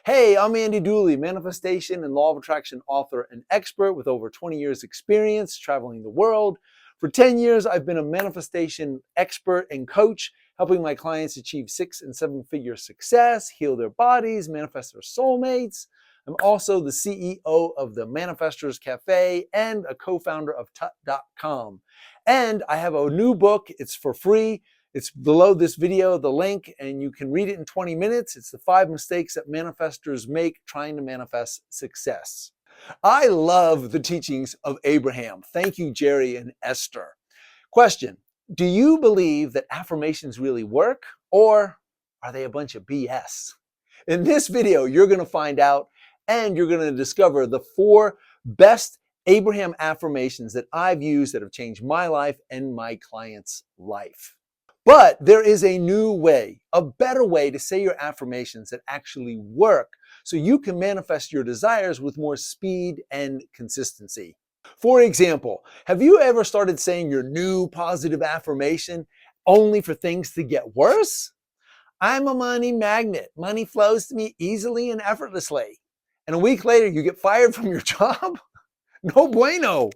Hey, I'm Andy Dooley, manifestation and law of attraction author and expert with over 20 years experience traveling the world. For 10 years, I've been a manifestation expert and coach, helping my clients achieve 6 and 7-figure success, heal their bodies, manifest their soulmates. I'm also the CEO of the Manifestors Cafe and a co-founder of Tut.com. And I have a new book. It's for free. It's below this video, the link, and you can read it in 20 minutes. It's the 5 mistakes that manifestors make trying to manifest success. I love the teachings of Abraham. Thank you, Jerry and Esther. Question: do you believe that affirmations really work, or are they a bunch of BS? In this video, you're going to find out, and you're going to discover the 4 best Abraham affirmations that I've used that have changed my life and my client's life. But there is a new way, a better way to say your affirmations that actually work so you can manifest your desires with more speed and consistency. For example, have you ever started saying your new positive affirmation only for things to get worse? I'm a money magnet. Money flows to me easily and effortlessly. And a week later, you get fired from your job? No bueno.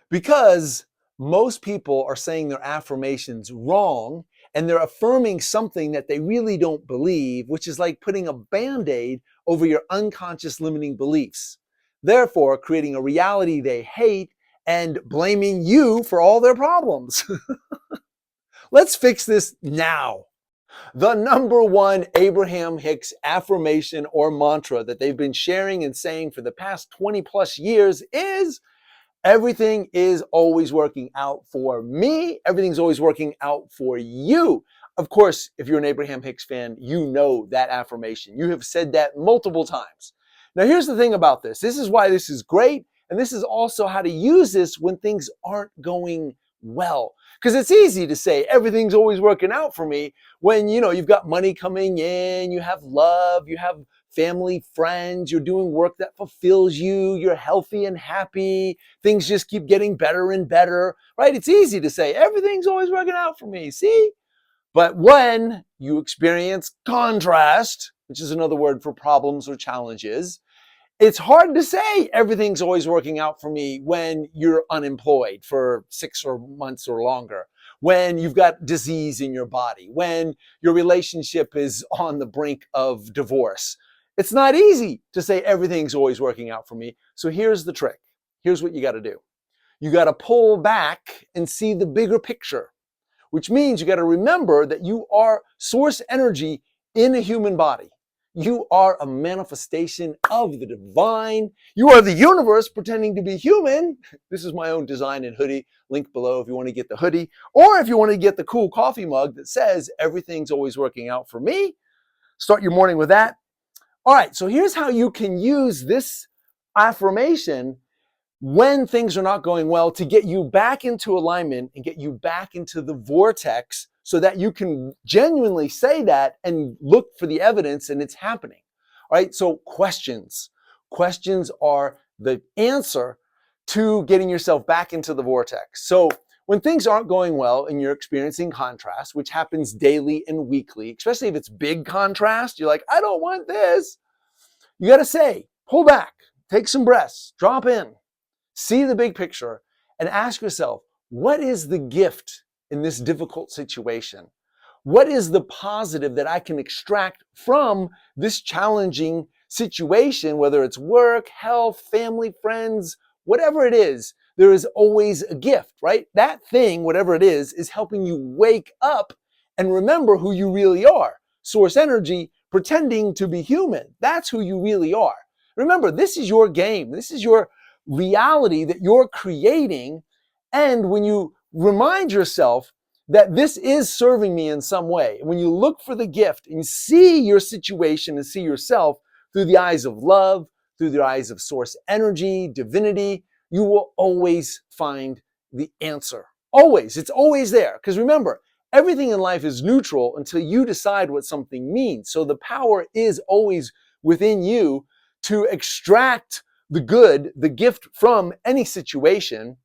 Because most people are saying their affirmations wrong, and they're affirming something that they really don't believe, which is like putting a Band-Aid over your unconscious limiting beliefs. Therefore, creating a reality they hate and blaming you for all their problems. Let's fix this now. The number 1 Abraham Hicks affirmation or mantra that they've been sharing and saying for the past 20 plus years is: everything is always working out for me. Everything's always working out for you. Of course, if you're an Abraham Hicks fan, you know that affirmation. You have said that multiple times. Now, here's the thing about this. This is why this is great. And this is also how to use this when things aren't going well. Because it's easy to say everything's always working out for me when, you've got money coming in, you have love, you have family, friends, you're doing work that fulfills you, you're healthy and happy, things just keep getting better and better, right? It's easy to say, everything's always working out for me, see? But when you experience contrast, which is another word for problems or challenges, it's hard to say everything's always working out for me when you're unemployed for 6 months or longer, when you've got disease in your body, when your relationship is on the brink of divorce. It's not easy to say everything's always working out for me. So here's the trick. Here's what you got to do. You got to pull back and see the bigger picture, which means you got to remember that you are source energy in a human body. You are a manifestation of the divine. You are the universe pretending to be human. This is my own design and hoodie. Link below if you want to get the hoodie, or if you want to get the cool coffee mug that says everything's always working out for me. Start your morning with that. All right, so here's how you can use this affirmation when things are not going well to get you back into alignment and get you back into the vortex so that you can genuinely say that and look for the evidence and it's happening. All right, so questions. Questions are the answer to getting yourself back into the vortex. So when things aren't going well and you're experiencing contrast, which happens daily and weekly, especially if it's big contrast, you're like, I don't want this. You got to say, pull back, take some breaths, drop in, see the big picture, and ask yourself, what is the gift in this difficult situation? What is the positive that I can extract from this challenging situation, whether it's work, health, family, friends, whatever it is? There is always a gift, right? That thing, whatever it is helping you wake up and remember who you really are. Source energy, pretending to be human. That's who you really are. Remember, this is your game. This is your reality that you're creating. And when you remind yourself that this is serving me in some way, when you look for the gift and see your situation and see yourself through the eyes of love, through the eyes of source energy, divinity, you will always find the answer. Always. It's always there. Because remember, everything in life is neutral until you decide what something means. So the power is always within you to extract the good, the gift from any situation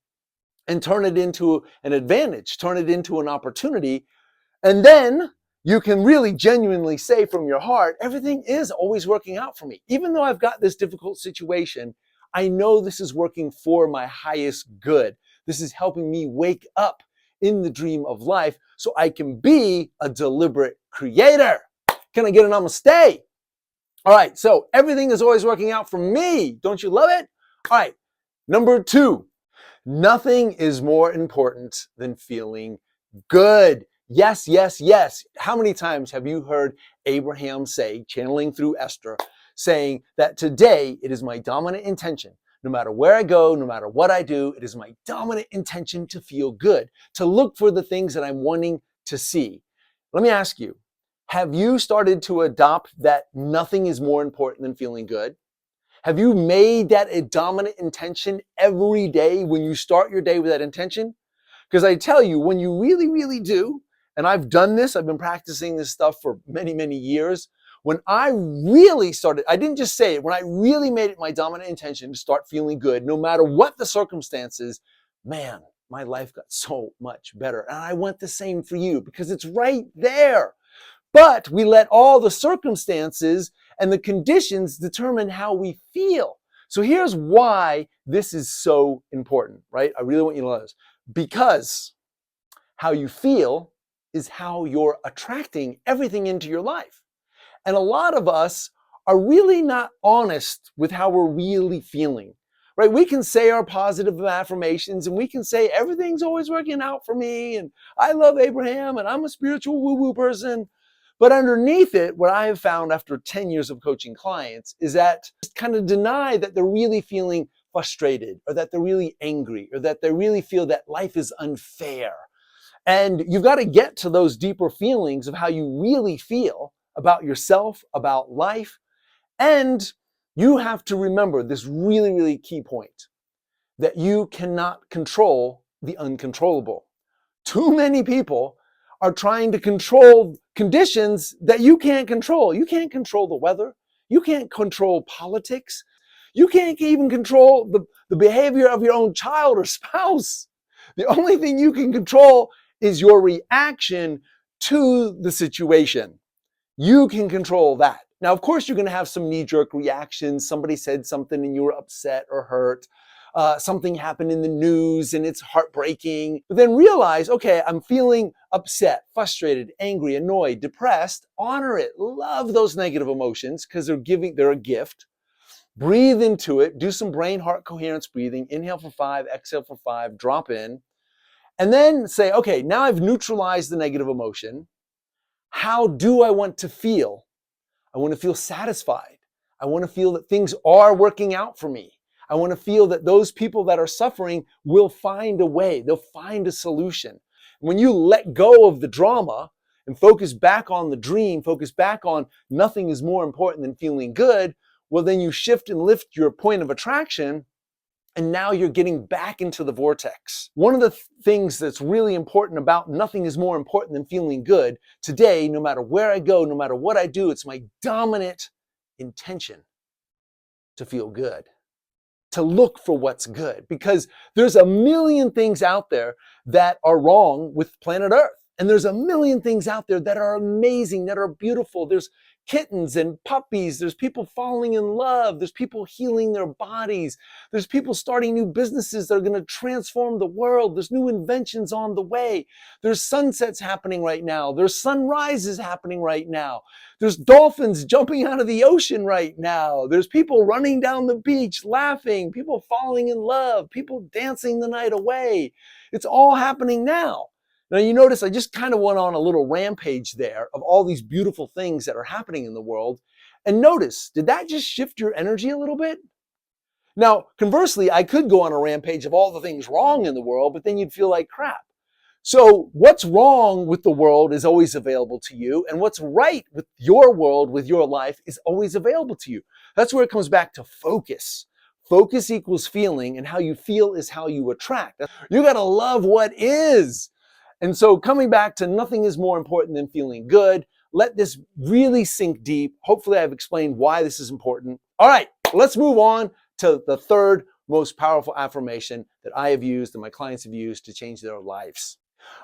and turn it into an advantage, turn it into an opportunity. And then you can really genuinely say from your heart, everything is always working out for me. Even though I've got this difficult situation, I know this is working for my highest good. This is helping me wake up in the dream of life so I can be a deliberate creator. Can I get a namaste? All right, so everything is always working out for me. Don't you love it? All right, number 2, nothing is more important than feeling good. Yes, yes, yes. How many times have you heard Abraham say, channeling through Esther, saying that today it is my dominant intention, no matter where I go, no matter what I do, it is my dominant intention to feel good, to look for the things that I'm wanting to see. Let me ask you, have you started to adopt that nothing is more important than feeling good? Have you made that a dominant intention every day when you start your day with that intention? Because I tell you, when you really, really do, and I've done this, I've been practicing this stuff for many, many years. When I really started, I didn't just say it, when I really made it my dominant intention to start feeling good, no matter what the circumstances, man, my life got so much better. And I want the same for you because it's right there. But we let all the circumstances and the conditions determine how we feel. So here's why this is so important, right? I really want you to know this. Because how you feel is how you're attracting everything into your life. And a lot of us are really not honest with how we're really feeling, right? We can say our positive affirmations and we can say everything's always working out for me and I love Abraham and I'm a spiritual woo-woo person. But underneath it, what I have found after 10 years of coaching clients is that just kind of deny that they're really feeling frustrated or that they're really angry or that they really feel that life is unfair. And you've got to get to those deeper feelings of how you really feel about yourself, about life. And you have to remember this really, really key point that you cannot control the uncontrollable. Too many people are trying to control conditions that you can't control. You can't control the weather. You can't control politics. You can't even control the behavior of your own child or spouse. The only thing you can control is your reaction to the situation. You can control that. Now, of course, you're going to have some knee-jerk reactions. Somebody said something and you were upset or hurt. Something happened in the news and it's heartbreaking. But then realize, okay, I'm feeling upset, frustrated, angry, annoyed, depressed. Honor it. Love those negative emotions because they're a gift. Breathe into it. Do some brain-heart coherence breathing. Inhale for 5, exhale for 5, drop in. And then say, okay, now I've neutralized the negative emotion. How do I want to feel? I want to feel satisfied. I want to feel that things are working out for me. I want to feel that those people that are suffering will find a way. They'll find a solution. When you let go of the drama and focus back on the dream, focus back on nothing is more important than feeling good, well, then you shift and lift your point of attraction. And now you're getting back into the vortex. One of the things that's really important about nothing is more important than feeling good today, no matter where I go, no matter what I do, it's my dominant intention to feel good, to look for what's good, because there's a million things out there that are wrong with planet Earth. And there's a million things out there that are amazing, that are beautiful. There's kittens and puppies. There's people falling in love. There's people healing their bodies. There's people starting new businesses that are going to transform the world. There's new inventions on the way. There's sunsets happening right now. There's sunrises happening right now. There's dolphins jumping out of the ocean right now. There's people running down the beach, laughing, people falling in love, people dancing the night away. It's all happening now. Now, you notice I just kind of went on a little rampage there of all these beautiful things that are happening in the world. And notice, did that just shift your energy a little bit? Now, conversely, I could go on a rampage of all the things wrong in the world, but then you'd feel like crap. So what's wrong with the world is always available to you. And what's right with your world, with your life, is always available to you. That's where it comes back to focus. Focus equals feeling, and how you feel is how you attract. You got to love what is. And so coming back to nothing is more important than feeling good, let this really sink deep. Hopefully I've explained why this is important. All right, let's move on to the third most powerful affirmation that I have used and my clients have used to change their lives.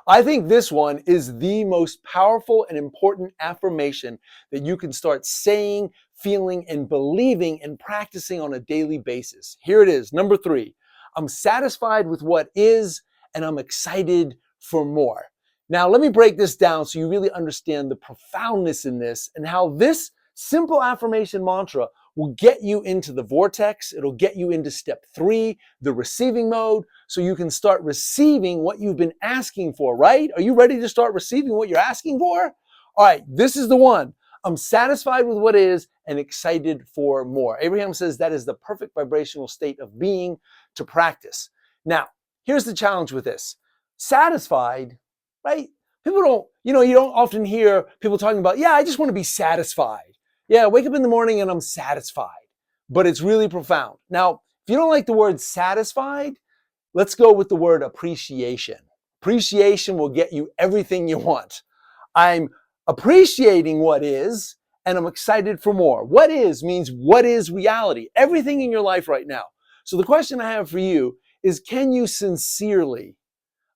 I think this one is the most powerful and important affirmation that you can start saying, feeling, and believing and practicing on a daily basis. Here it is. Number 3, I'm satisfied with what is, and I'm excited for more. Now, let me break this down so you really understand the profoundness in this and how this simple affirmation mantra will get you into the vortex. It'll get you into step 3, the receiving mode, so you can start receiving what you've been asking for, right? Are you ready to start receiving what you're asking for? All right, this is the one. I'm satisfied with what is and excited for more. Abraham says that is the perfect vibrational state of being to practice. Now, here's the challenge with this. Satisfied, right? People don't, you don't often hear people talking about, yeah, I just want to be satisfied. Yeah, I wake up in the morning and I'm satisfied. But it's really profound. Now, if you don't like the word satisfied, let's go with the word appreciation. Appreciation will get you everything you want. I'm appreciating what is, and I'm excited for more. What is means what is reality, everything in your life right now. So the question I have for you is, can you sincerely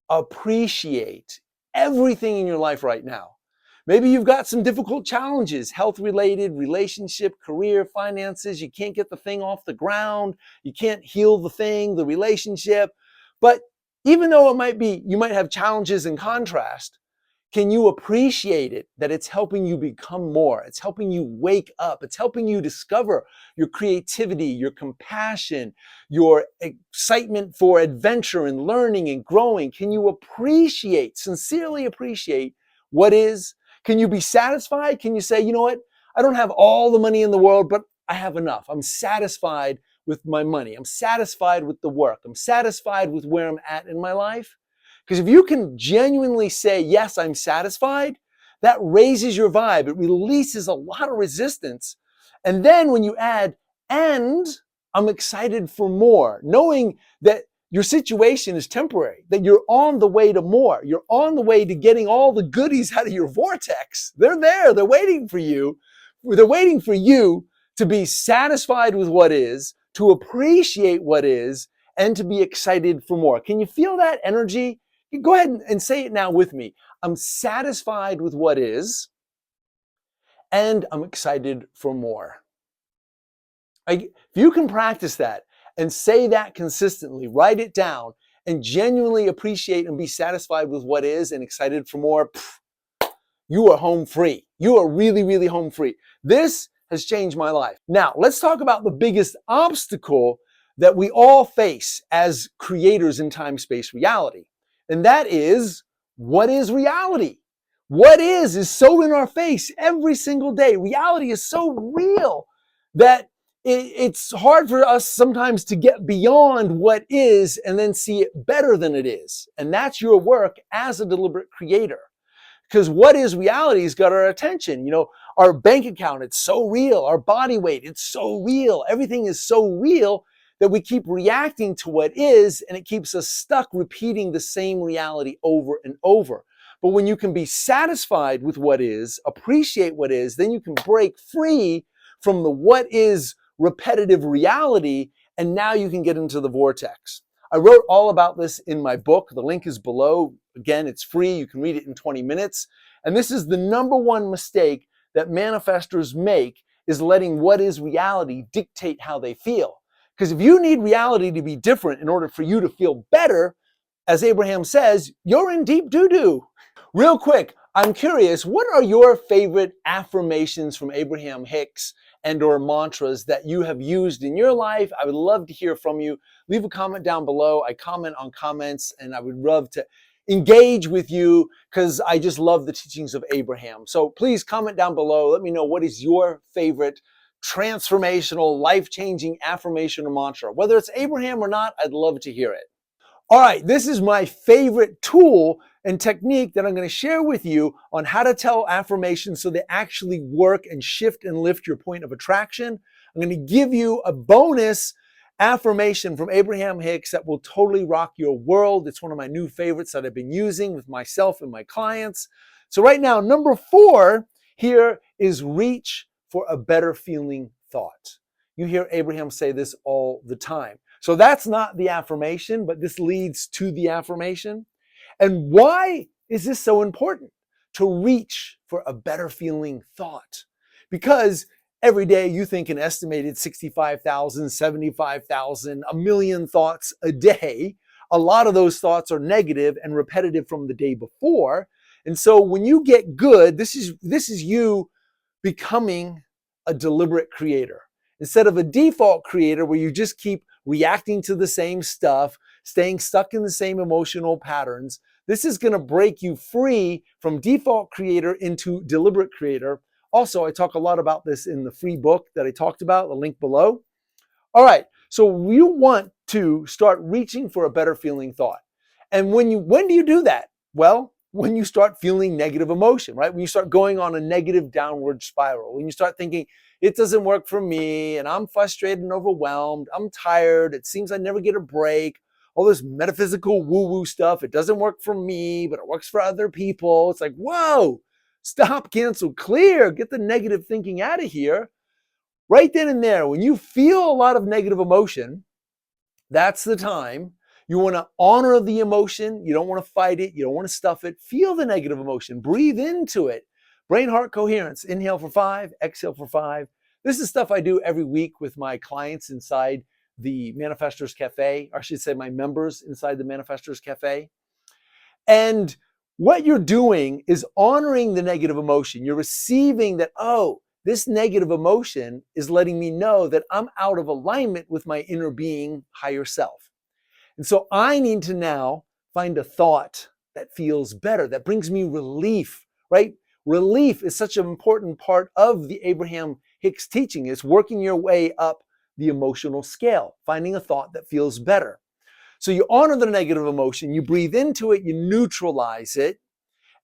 appreciate everything in your life right now? Maybe you've got some difficult challenges, health-related, relationship, career, finances. You can't get the thing off the ground. You can't heal the thing, the relationship. But even though you might have challenges in contrast, can you appreciate it, that it's helping you become more? It's helping you wake up. It's helping you discover your creativity, your compassion, your excitement for adventure and learning and growing. Can you appreciate, sincerely appreciate what is? Can you be satisfied? Can you say, you know what? I don't have all the money in the world, but I have enough. I'm satisfied with my money. I'm satisfied with the work. I'm satisfied with where I'm at in my life. Because if you can genuinely say, yes, I'm satisfied, that raises your vibe. It releases a lot of resistance. And then when you add, and I'm excited for more, knowing that your situation is temporary, that you're on the way to more. You're on the way to getting all the goodies out of your vortex. They're there. They're waiting for you. They're waiting for you to be satisfied with what is, to appreciate what is, and to be excited for more. Can you feel that energy? Go ahead and say it now with me. I'm satisfied with what is, and I'm excited for more. If you can practice that and say that consistently, write it down, and genuinely appreciate and be satisfied with what is and excited for more, you are home free. You are really, really home free. This has changed my life. Now, let's talk about the biggest obstacle that we all face as creators in time-space reality. And that is, what is reality? What is so in our face every single day. Reality is so real that it's hard for us sometimes to get beyond what is and then see it better than it is. And that's your work as a deliberate creator. Because what is reality has got our attention. Our bank account, it's so real. Our body weight, it's so real. Everything is so real that we keep reacting to what is, and it keeps us stuck repeating the same reality over and over. But when you can be satisfied with what is, appreciate what is, then you can break free from the what is repetitive reality, and now you can get into the vortex. I wrote all about this in my book. The link is below. Again, it's free. You can read it in 20 minutes. And this is the number one mistake that manifestors make, is letting what is reality dictate how they feel. Because if you need reality to be different in order for you to feel better, as Abraham says, you're in deep doo-doo. Real quick, I'm curious, what are your favorite affirmations from Abraham Hicks and or mantras that you have used in your life? I would love to hear from you. Leave a comment down below. I comment on comments, and I would love to engage with you because I just love the teachings of Abraham. So please comment down below. Let me know, what is your favorite transformational, life-changing affirmation or mantra? Whether it's Abraham or not, I'd love to hear it. All right, this is my favorite tool and technique that I'm going to share with you on how to tell affirmations so they actually work and shift and lift your point of attraction. I'm going to give you a bonus affirmation from Abraham Hicks that will totally rock your world. It's one of my new favorites that I've been using with myself and my clients. So right now, number 4 here is reach for a better feeling thought. You hear Abraham say this all the time. So that's not the affirmation, but this leads to the affirmation. And why is this so important? To reach for a better feeling thought. Because every day you think an estimated 65,000, 75,000, a million thoughts a day. A lot of those thoughts are negative and repetitive from the day before. And so when you get good, this is you becoming a deliberate creator. Instead of a default creator where you just keep reacting to the same stuff, staying stuck in the same emotional patterns, this is going to break you free from default creator into deliberate creator. Also, I talk a lot about this in the free book that I talked about, the link below. All right, so you want to start reaching for a better feeling thought. And when do you do that? Well, when you start feeling negative emotion, right? When you start going on a negative downward spiral, when you start thinking, it doesn't work for me, and I'm frustrated and overwhelmed, I'm tired, it seems I never get a break, all this metaphysical woo-woo stuff, it doesn't work for me, but it works for other people. It's like, whoa, stop, cancel, clear, get the negative thinking out of here. Right then and there, when you feel a lot of negative emotion, that's the time. You want to honor the emotion. You don't want to fight it. You don't want to stuff it. Feel the negative emotion. Breathe into it. Brain heart coherence. Inhale for 5, exhale for 5. This is stuff I do every week with my clients inside the Manifestors Cafe, or I should say my members inside the Manifestors Cafe. And what you're doing is honoring the negative emotion. You're receiving that, oh, this negative emotion is letting me know that I'm out of alignment with my inner being, higher self. And so I need to now find a thought that feels better, that brings me relief, right? Relief is such an important part of the Abraham Hicks teaching. It's working your way up the emotional scale, finding a thought that feels better. So you honor the negative emotion, you breathe into it, you neutralize it,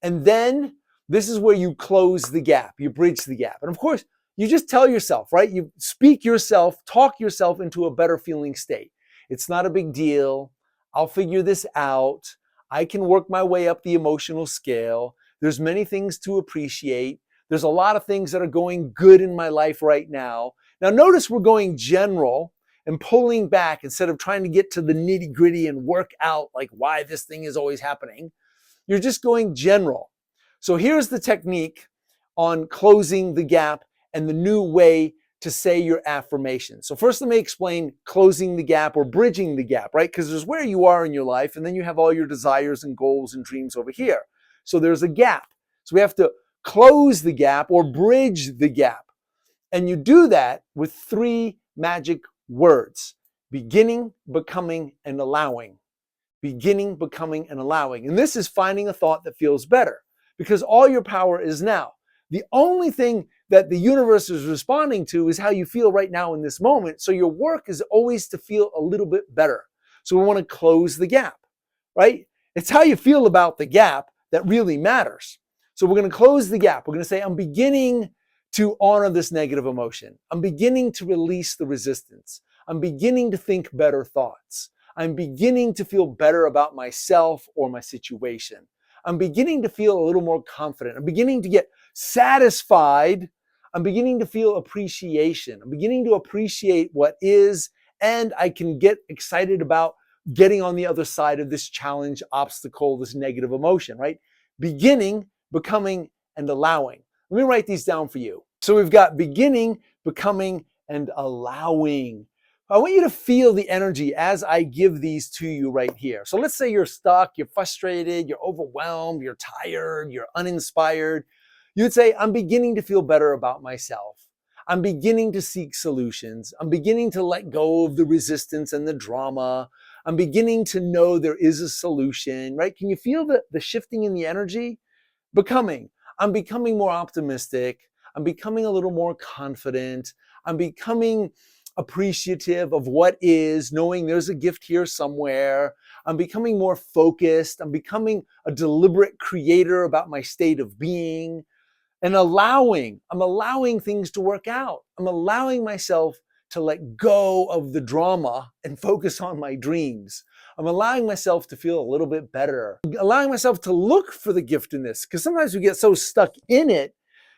and then this is where you close the gap, you bridge the gap. And of course, you just tell yourself, right? You speak yourself, talk yourself into a better feeling state. It's not a big deal. I'll figure this out. I can work my way up the emotional scale. There's many things to appreciate. There's a lot of things that are going good in my life right now. Now notice we're going general and pulling back instead of trying to get to the nitty gritty and work out like why this thing is always happening. You're just going general. So here's the technique on closing the gap and the new way to say your affirmation. So first let me explain closing the gap or bridging the gap, right? Because there's where you are in your life and then you have all your desires and goals and dreams over here. So there's a gap. So we have to close the gap or bridge the gap. And you do that with 3 magic words: beginning, becoming, and allowing. Beginning, becoming, and allowing. And this is finding a thought that feels better because all your power is now. The only thing that the universe is responding to is how you feel right now in this moment. So your work is always to feel a little bit better. So we want to close the gap, right? It's how you feel about the gap that really matters. So we're going to close the gap. We're going to say, I'm beginning to honor this negative emotion. I'm beginning to release the resistance. I'm beginning to think better thoughts. I'm beginning to feel better about myself or my situation. I'm beginning to feel a little more confident. I'm beginning to get satisfied. I'm beginning to feel appreciation. I'm beginning to appreciate what is, and I can get excited about getting on the other side of this challenge, obstacle, this negative emotion, right? Beginning, becoming, and allowing. Let me write these down for you. So we've got beginning, becoming, and allowing. I want you to feel the energy as I give these to you right here. So let's say you're stuck, you're frustrated, you're overwhelmed, you're tired, you're uninspired. You'd say, I'm beginning to feel better about myself. I'm beginning to seek solutions. I'm beginning to let go of the resistance and the drama. I'm beginning to know there is a solution, right? Can you feel the shifting in the energy? Becoming. I'm becoming more optimistic. I'm becoming a little more confident. I'm becoming appreciative of what is, knowing there's a gift here somewhere. I'm becoming more focused. I'm becoming a deliberate creator about my state of being. And I'm allowing things to work out. I'm allowing myself to let go of the drama and focus on my dreams. I'm allowing myself to feel a little bit better. Allowing myself to look for the gift in this, because sometimes we get so stuck in it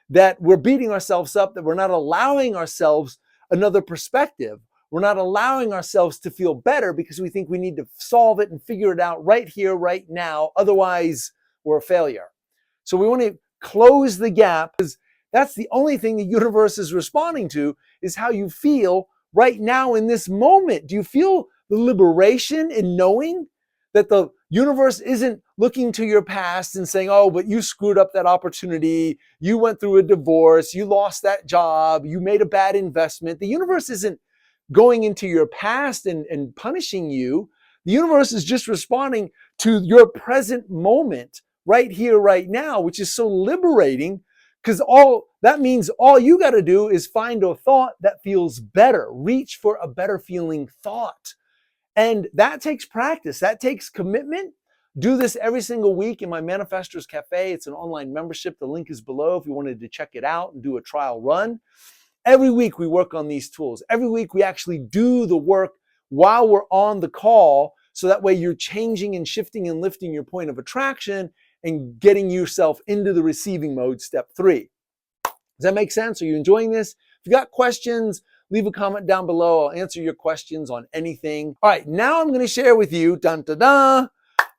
that we're beating ourselves up, that we're not allowing ourselves another perspective. We're not allowing ourselves to feel better because we think we need to solve it and figure it out right here, right now. Otherwise, we're a failure. So we want to close the gap, because that's the only thing the universe is responding to, is how you feel right now in this moment. Do you feel the liberation in knowing that the universe isn't looking to your past and saying, oh, but you screwed up that opportunity, you went through a divorce, you lost that job, you made a bad investment. The universe isn't going into your past and punishing you. The universe is just responding to your present moment right here, right now, which is so liberating, because all that means all you got to do is find a thought that feels better. Reach for a better feeling thought. And that takes practice. That takes commitment. Do this every single week in my Manifestors Cafe. It's an online membership. The link is below if you wanted to check it out and do a trial run. Every week we work on these tools. Every week we actually do the work while we're on the call, so that way you're changing and shifting and lifting your point of attraction and getting yourself into the receiving mode, step 3. Does that make sense? Are you enjoying this? If you got questions, leave a comment down below. I'll answer your questions on anything. All right, now I'm going to share with you,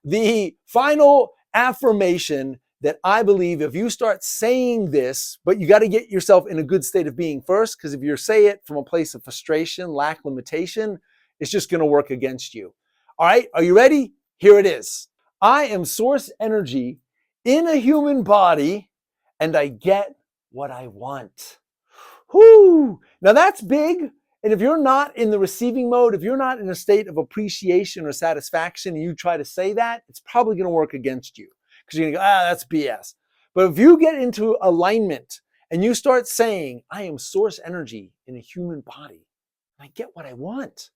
the final affirmation that I believe if you start saying this, but you got to get yourself in a good state of being first, because if you say it from a place of frustration, lack, limitation, it's just going to work against you. All right, are you ready? Here it is. I am source energy in a human body, and I get what I want. Whoo! Now that's big. And if you're not in the receiving mode, if you're not in a state of appreciation or satisfaction, and you try to say that, it's probably going to work against you, because you're going to go, that's BS. But if you get into alignment and you start saying, I am source energy in a human body, I get what I want.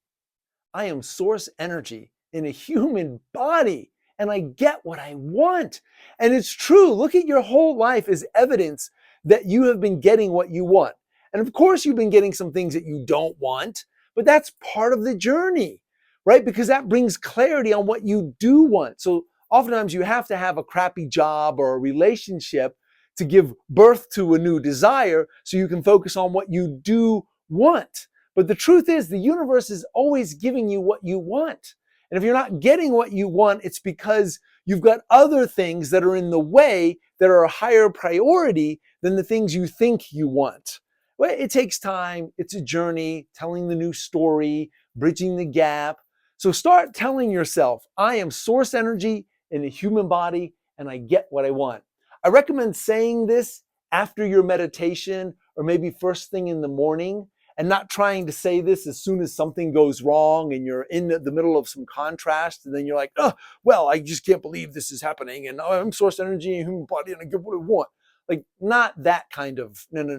I am source energy in a human body, and I get what I want. And it's true. Look at your whole life as evidence that you have been getting what you want. And of course, you've been getting some things that you don't want, but that's part of the journey, right? Because that brings clarity on what you do want. So oftentimes you have to have a crappy job or a relationship to give birth to a new desire so you can focus on what you do want. But the truth is, the universe is always giving you what you want. And if you're not getting what you want, it's because you've got other things that are in the way that are a higher priority than the things you think you want. Well, it takes time. It's a journey, telling the new story, bridging the gap. So start telling yourself, I am source energy in a human body, and I get what I want. I recommend saying this after your meditation, or maybe first thing in the morning, and not trying to say this as soon as something goes wrong and you're in the middle of some contrast, and then you're like, oh, well, I just can't believe this is happening, and I'm source energy in a human body, and I get what I want. Like, not that kind of, no.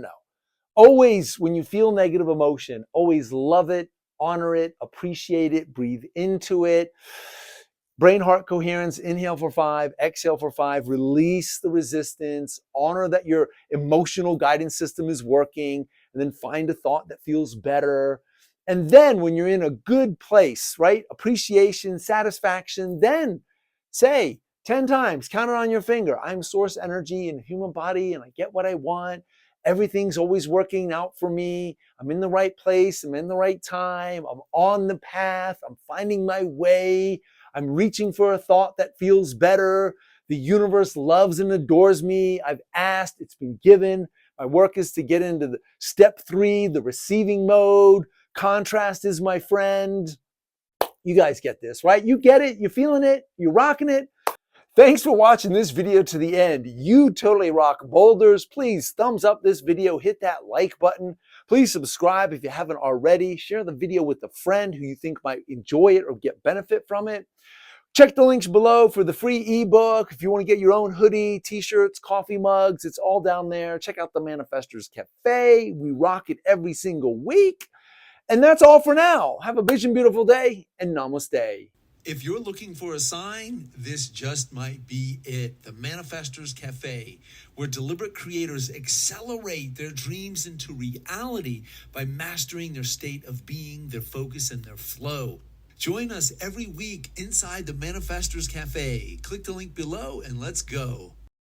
Always, when you feel negative emotion, always love it, honor it, appreciate it, breathe into it. Brain heart coherence, inhale for 5, exhale for 5, release the resistance, honor that your emotional guidance system is working, and then find a thought that feels better. And then when you're in a good place, right? Appreciation, satisfaction, then say 10 times, count it on your finger, I'm source energy in a human body, and I get what I want. Everything's always working out for me. I'm in the right place. I'm in the right time. I'm on the path. I'm finding my way. I'm reaching for a thought that feels better. The universe loves and adores me. I've asked, it's been given. My work is to get into the step 3, the receiving mode. Contrast is my friend. You guys get this, right? You get it. You're feeling it. You're rocking it. Thanks for watching this video to the end. You totally rock boulders. Please thumbs up this video, hit that like button. Please subscribe if you haven't already. Share the video with a friend who you think might enjoy it or get benefit from it. Check the links below for the free ebook. If you want to get your own hoodie, t-shirts, coffee mugs, it's all down there. Check out the Manifestors Cafe. We rock it every single week. And that's all for now. Have a vision beautiful day, and namaste. If you're looking for a sign, this just might be it. The Manifestors Cafe, where deliberate creators accelerate their dreams into reality by mastering their state of being, their focus, and their flow. Join us every week inside the Manifestors Cafe. Click the link below and let's go.